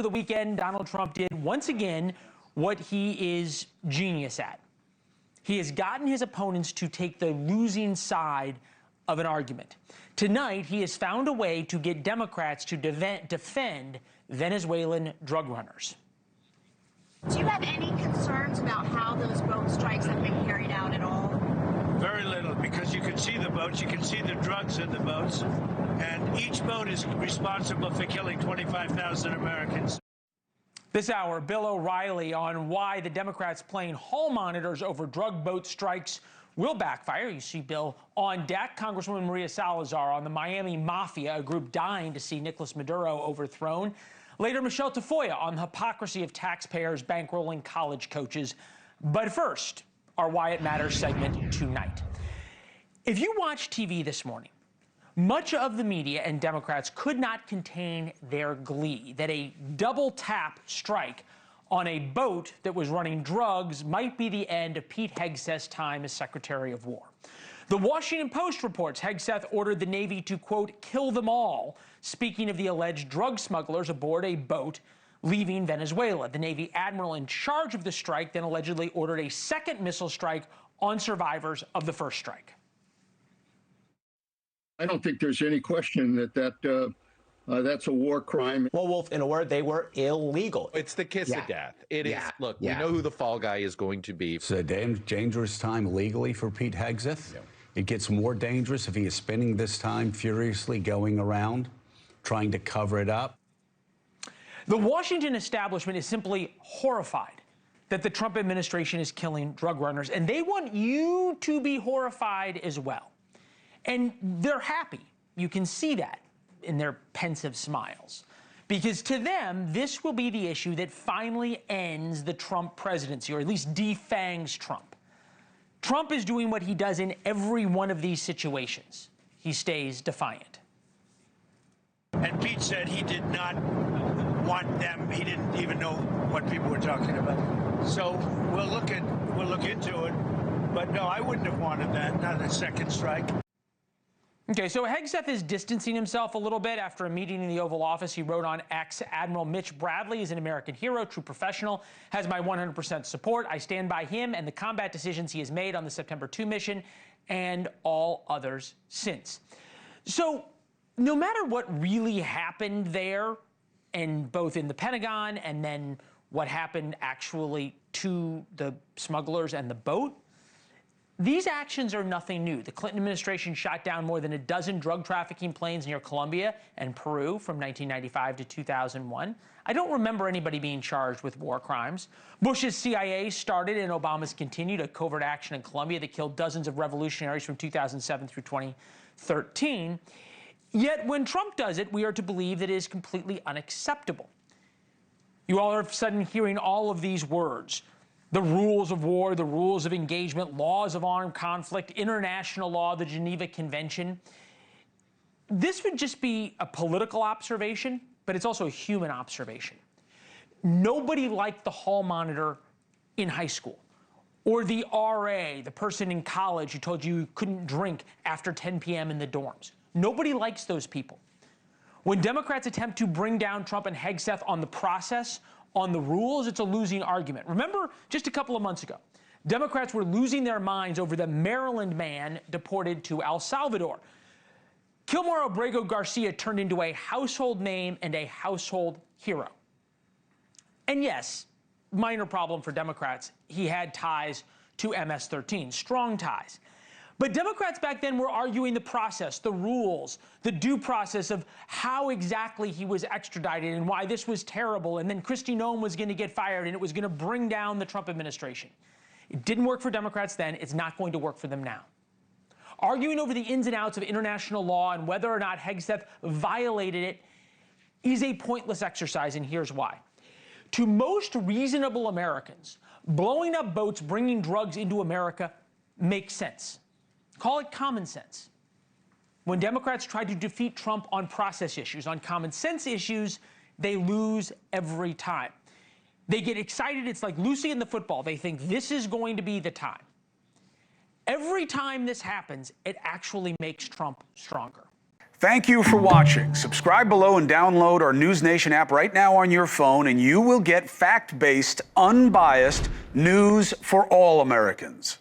over the weekend, Donald Trump did once again what he is genius at. He has gotten his opponents to take the losing side of an argument. Tonight, he has found a way to get Democrats to defend Venezuelan drug runners. Do you have any concerns about how those boat strikes have been carried out at all? Very little, because you can see the boats, you can see the drugs in the boats, and each boat is responsible for killing 25,000 Americans. This hour, Bill O'Reilly on why the Democrats playing hall monitors over drug boat strikes will backfire. You see Bill on deck. Congresswoman Maria Salazar on the Miami Mafia, a group dying to see Nicolas Maduro overthrown. Later, Michelle Tafoya on the hypocrisy of taxpayers bankrolling college coaches. But first, our Why It Matters segment tonight. If you watch TV this morning, much of the media and Democrats could not contain their glee that a double tap strike on a boat that was running drugs might be the end of Pete Hegseth's time as Secretary of War. The Washington Post reports Hegseth ordered the Navy to, quote, kill them all, speaking of the alleged drug smugglers aboard a boat leaving Venezuela. The Navy admiral in charge of the strike then allegedly ordered a second missile strike on survivors of the first strike. I don't think there's any question that that's a war crime. Well, Wolf, in a word, they were illegal. It's the kiss of death. It is. Look, we know who the fall guy is going to be. It's a dangerous time legally for Pete Hegseth. It gets more dangerous if he is spending this time furiously going around trying to cover it up. The Washington establishment is simply horrified that the Trump administration is killing drug runners, and they want you to be horrified as well. And they're happy. You can see that in their pensive smiles. Because to them, this will be the issue that finally ends the Trump presidency, or at least defangs Trump. Trump is doing what he does in every one of these situations. He stays defiant. And Pete said he did not want them. He didn't even know what people were talking about. So we'll look into it. But no, I wouldn't have wanted that, not a second strike. Okay, so Hegseth is distancing himself a little bit after a meeting in the Oval Office. He wrote on X, Admiral Mitch Bradley is an American hero, true professional, has my 100% support. I stand by him and the combat decisions he has made on the September 2 mission and all others since. So no matter what really happened there, and both in the Pentagon and then what happened actually to the smugglers and the boat, these actions are nothing new. The Clinton administration shot down more than a dozen drug trafficking planes near Colombia and Peru from 1995 to 2001. I don't remember anybody being charged with war crimes. Bush's CIA started and Obama's continued a covert action in Colombia that killed dozens of revolutionaries from 2007 through 2013. Yet when Trump does it, we are to believe that it is completely unacceptable. You all are suddenly hearing all of these words. The rules of war, the rules of engagement, laws of armed conflict, international law, the Geneva Convention. This would just be a political observation, but it's also a human observation. Nobody liked the hall monitor in high school, or the RA, the person in college who told you couldn't drink after 10 p.m. in the dorms. Nobody likes those people. When Democrats attempt to bring down Trump and Hegseth on the process, on the rules, it's a losing argument. Remember, just a couple of months ago, Democrats were losing their minds over the Maryland man deported to El Salvador. Kilmar Abrego Garcia turned into a household name and a household hero. And yes, minor problem for Democrats, he had ties to MS-13, strong ties. But Democrats back then were arguing the process, the rules, the due process of how exactly he was extradited and why this was terrible. And then Kristi Noem was going to get fired and it was going to bring down the Trump administration. It didn't work for Democrats then. It's not going to work for them now. Arguing over the ins and outs of international law and whether or not Hegseth violated it is a pointless exercise, and here's why. To most reasonable Americans, blowing up boats bringing drugs into America makes sense. Call it common sense. When Democrats try to defeat Trump on process issues, on common sense issues, they lose every time. They get excited. It's like Lucy and the football. They think this is going to be the time. Every time this happens, it actually makes Trump stronger. Thank you for watching. Subscribe below and download our NewsNation app right now on your phone, and you will get fact-based, unbiased news for all Americans.